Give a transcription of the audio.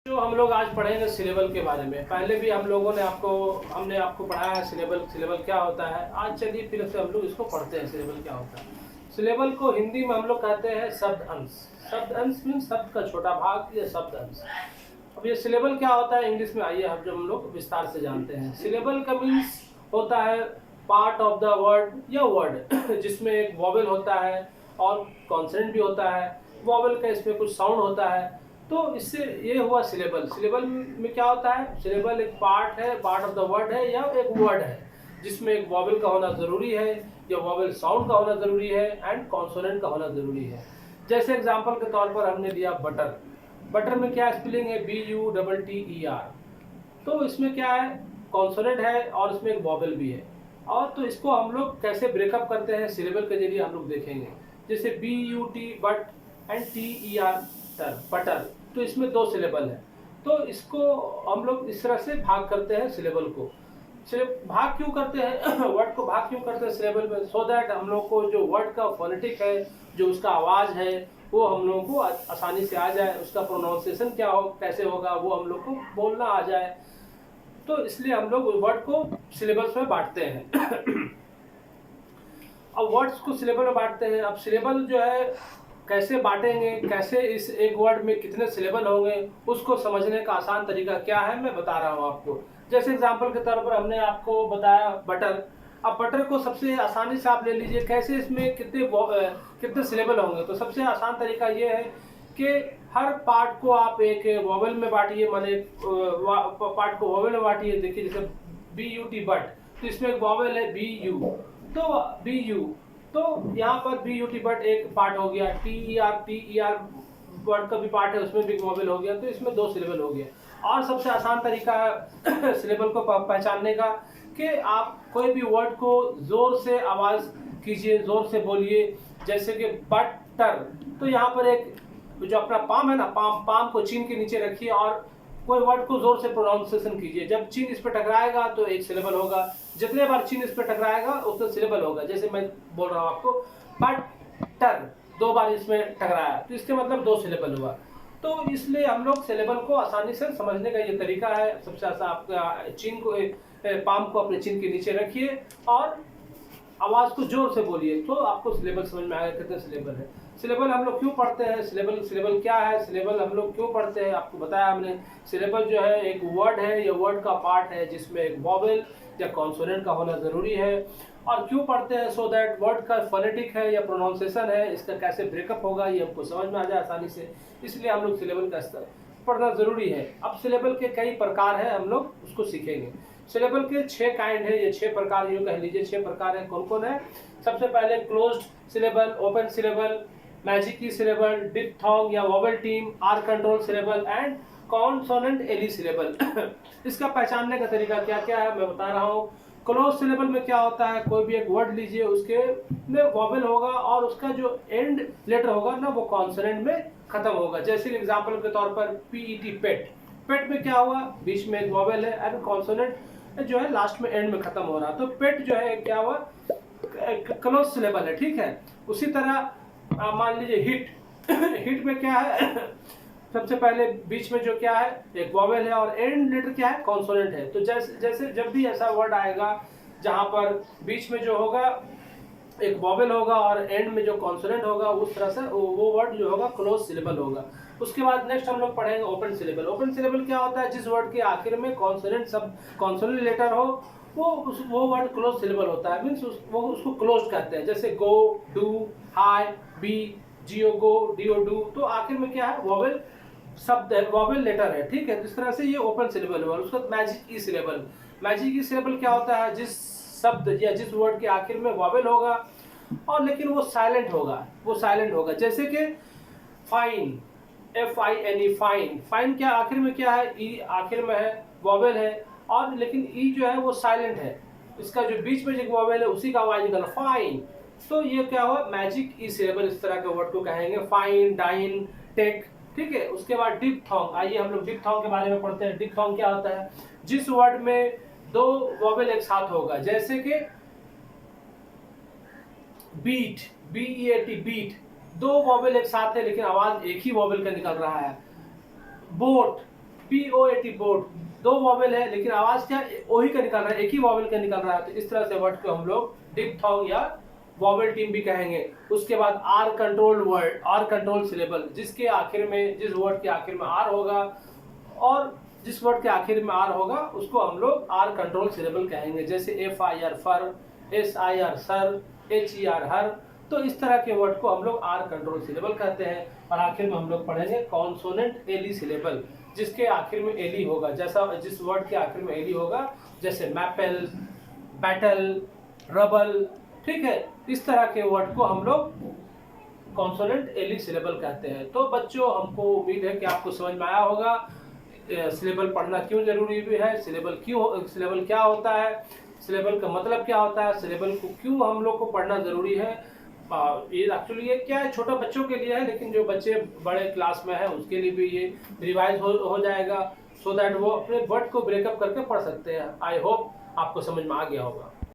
जो हम लोग आज पढ़ेंगे सिलेबल के बारे में। पहले भी हम लोगों ने हमने आपको पढ़ाया है सिलेबल क्या होता है। आज चलिए फिर से हम लोग इसको पढ़ते हैं, सिलेबल क्या होता है। सिलेबल को हिंदी में हम लोग कहते हैं शब्द अंश। शब्द अंश मीन्स शब्द का छोटा भाग, ये शब्द अंश। अब ये सिलेबल क्या होता है इंग्लिश में, आइए हम लोग विस्तार से जानते हैं। सिलेबल का मीन्स होता है पार्ट ऑफ द वर्ड या वर्ड जिसमें एक वॉवेल होता है और कॉन्सोनेंट भी होता है। वॉवेल का इसमें कुछ साउंड होता है, तो इससे ये हुआ सिलेबल। सिलेबल में क्या होता है, सिलेबल एक पार्ट है, पार्ट ऑफ द वर्ड है या एक वर्ड है जिसमें एक वॉवेल का होना जरूरी है या वॉवेल साउंड का होना जरूरी है एंड कॉन्सोनेंट का होना जरूरी है। जैसे एग्जांपल के तौर पर हमने लिया बटर। बटर में क्या स्पेलिंग है, BUTTER। तो इसमें क्या है, कॉन्सोनेंट है और इसमें एक वॉवेल भी है। और तो इसको हम लोग कैसे ब्रेकअप करते हैं सिलेबल के जरिए हम लोग देखेंगे। जैसे BUT but and TER butter, तो इसमें दो सिलेबल है। तो इसको हम लोग इस तरह से भाग करते हैं सिलेबल को। भाग क्यों करते हैं वर्ड को भाग क्यों करते हैं सिलेबल में, सो दैट हम लोग को जो वर्ड का फोनेटिक है, जो उसका आवाज है, वो हम लोगों को आसानी से आ जाए। उसका प्रोनाउंसिएशन क्या हो, कैसे होगा, वो हम लोग को बोलना आ जाए। तो इसलिए हम लोग वर्ड को सिलेबल्स में बांटते हैं अब वर्ड्स को सिलेबल में बांटते हैं। अब सिलेबल जो है कैसे बांटेंगे, कैसे इस एक वर्ड में कितने सिलेबल होंगे, उसको समझने का आसान तरीका क्या है मैं बता रहा हूँ आपको। जैसे एग्जांपल के तौर पर हमने आपको बताया बटर। अब बटर को सबसे आसानी से आप ले लीजिए, कैसे इसमें कितने सिलेबल होंगे। तो सबसे आसान तरीका ये है कि हर पार्ट को आप एक वॉवेल में बांटिए, माने पार्ट को वॉवेल में बांटिए। देखिए जैसे BUT बट, तो इसमें एक वॉवेल है BU, तो BU, तो यहाँ पर BUT बट एक पार्ट हो गया। TER वर्ड का भी पार्ट है, उसमें भी वॉवेल हो गया, तो इसमें दो सिलेबल हो गया। और सबसे आसान तरीका है सिलेबल को पहचानने का कि आप कोई भी वर्ड को जोर से आवाज कीजिए, जोर से बोलिए। जैसे कि बटर, तो यहाँ पर एक जो अपना पाम है ना, पाम को चीन के नीचे रखिए और कोई वर्ड को जोर से प्रोनाउंसिएशन कीजिए। जब चीन इस पर टकराएगा तो एक सिलेबल होगा, जितने बार चीन इस पर टकराएगा उतना सिलेबल होगा। जैसे मैं बोल रहा हूँ आपको बटर, दो बार इसमें टकराया तो इसके मतलब दो सिलेबल हुआ। तो इसलिए हम लोग सिलेबल को आसानी से समझने का ये तरीका है। सबसे आसान, आपका चीन को पाम को अपने चीन के नीचे रखिए और आवाज को जोर से बोलिए, तो आपको सिलेबल समझ में आएगा कितने सिलेबल है। सिलेबल हम लोग क्यों पढ़ते हैं, सिलेबल क्या है, सिलेबल हम लोग क्यों पढ़ते हैं, आपको बताया हमने। सिलेबल जो है एक वर्ड है या वर्ड का पार्ट है जिसमें एक वॉवेल या कॉन्सोनेंट का होना जरूरी है। और क्यों पढ़ते हैं, सो दैट वर्ड का फोनेटिक है या प्रोनाउंसिएशन है, इसका कैसे ब्रेकअप होगा ये हमको समझ में आ जाए आसानी से। इसलिए हम लोग सिलेबल का पढ़ना जरूरी है। अब सिलेबल के कई प्रकार है, हम लोग उसको सीखेंगे। सिलेबल के 6 काइंड है, ये 6 प्रकार यूँ कह लीजिए, 6 प्रकार है। कौन कौन है, सबसे पहले closed syllable, open syllable, magic की सिलेबल, डिप्थोंग या vowel team, R control syllable and consonant L E syllable इसका पहचानने का तरीका क्या क्या है मैं बता रहा हूँ। क्लोज सिलेबल में क्या होता है, कोई भी एक वर्ड लीजिए, उसके में वोवेल होगा और उसका जो एंड लेटर होगा ना वो कॉन्सोनेंट में खत्म होगा। जैसे एग्जांपल के तौर पर PET पेट, पेट में क्या हुआ, बीच में एक वोवेल है एंड कॉन्सोनेंट जो है लास्ट में एंड में खत्म हो रहा, तो पेट जो है क्या हुआ, क्लोज सिलेबल है, ठीक है। उसी तरह मान लीजिए हिट हिट में क्या है सबसे पहले बीच में जो क्या है एक वॉवेल है और एंड लेटर क्या है, कॉन्सोनेंट है। तो जैसे जब भी ऐसा वर्ड आएगा जहां पर बीच में जो होगा एक वॉवेल होगा और एंड में जो कॉन्सोनेंट होगा, उस तरह से वो वर्ड जो होगा क्लोज सिलेबल होगा। उसके बाद नेक्स्ट हम लोग पढ़ेंगे ओपन सिलेबल। ओपन सिलेबल क्या होता है, जिस वर्ड के आखिर में कॉन्सोनेंट लेटर हो वो वर्ड क्लोज सिलेबल होता है, मीन्स वो उसको क्लोज कहते हैं। जैसे गो, डू, हाई, बी, जियो गो, डियो डू, तो आखिर में क्या है वॉवेल शब्द है, वॉवेल लेटर है, ठीक है। इस तरह से ये ओपन सिलेबल हुआ। उसका मैजिक ई सिलेबल, मैजिक ई सिलेबल क्या होता है, जिस शब्द या जिस वर्ड के आखिर में वॉवेल होगा और लेकिन वो साइलेंट होगा, जैसे कि फाइन, FINE, फाइन, फाइन क्या आखिर में क्या है, ई आखिर में है, वॉवेल है और लेकिन ई जो है वो साइलेंट है। इसका जो बीच में जो वॉवेल है उसी का आवाज निकलना, फाइन। तो ये क्या हुआ, मैजिक ई सिलेबल, इस तरह के वर्ड को कहेंगे, फाइन, डाइन, टेक, ठीक है। उसके बाद डिप्थोंग, आइए हम लोग डिप्थोंग के बारे में पढ़ते हैं। डिप्थोंग क्या होता है, जिस वर्ड में दो वॉवेल एक साथ होगा, जैसे कि बीट, BEAT, बीट, दो वॉवेल एक साथ है लेकिन आवाज एक ही वॉवेल का निकल रहा है। बोट, POAT बोट, 2 वॉवेल है लेकिन आवाज क्या ओही का निकल रहा है, एक ही वॉवेल का निकल रहा है। तो इस तरह से वर्ड को हम लोग डिप्थोंग या वॉवेल टीम भी कहेंगे। उसके बाद R control word, R control syllable, जिसके आखिर में, जिस वर्ड के आखिर में आर होगा और जिस वर्ड के आखिर में आर होगा उसको हम लोग आर कंट्रोल सिलेबल कहेंगे। जैसे FIR फर, SIR सर, HER हर। तो इस तरह के वर्ड को हम लोग आर कंट्रोल सिलेबल कहते हैं। और आखिर में हम लोग पढ़ेंगे कॉन्सोनेंट एली सिलेबल, जिसके आखिर में एली होगा, जैसा जिस वर्ड के आखिर में एली होगा, जैसे मैपल, बैटल, रबल, ठीक है। इस तरह के वर्ड को हम लोग कॉन्सोनेंट एली सिलेबल कहते हैं। तो बच्चों, हमको उम्मीद है कि आपको समझ में आया होगा सिलेबल पढ़ना क्यों जरूरी भी है, सिलेबल क्या होता है, सिलेबल का मतलब क्या होता है, सिलेबल को क्यों हम लोग को पढ़ना जरूरी है। ये एक्चुअली ये क्या है, छोटे बच्चों के लिए है, लेकिन जो बच्चे बड़े क्लास में है उसके लिए भी ये रिवाइज हो जाएगा, सो दैट वो अपने वर्ड को ब्रेकअप करके पढ़ सकते हैं। आई होप आपको समझ में आ गया होगा।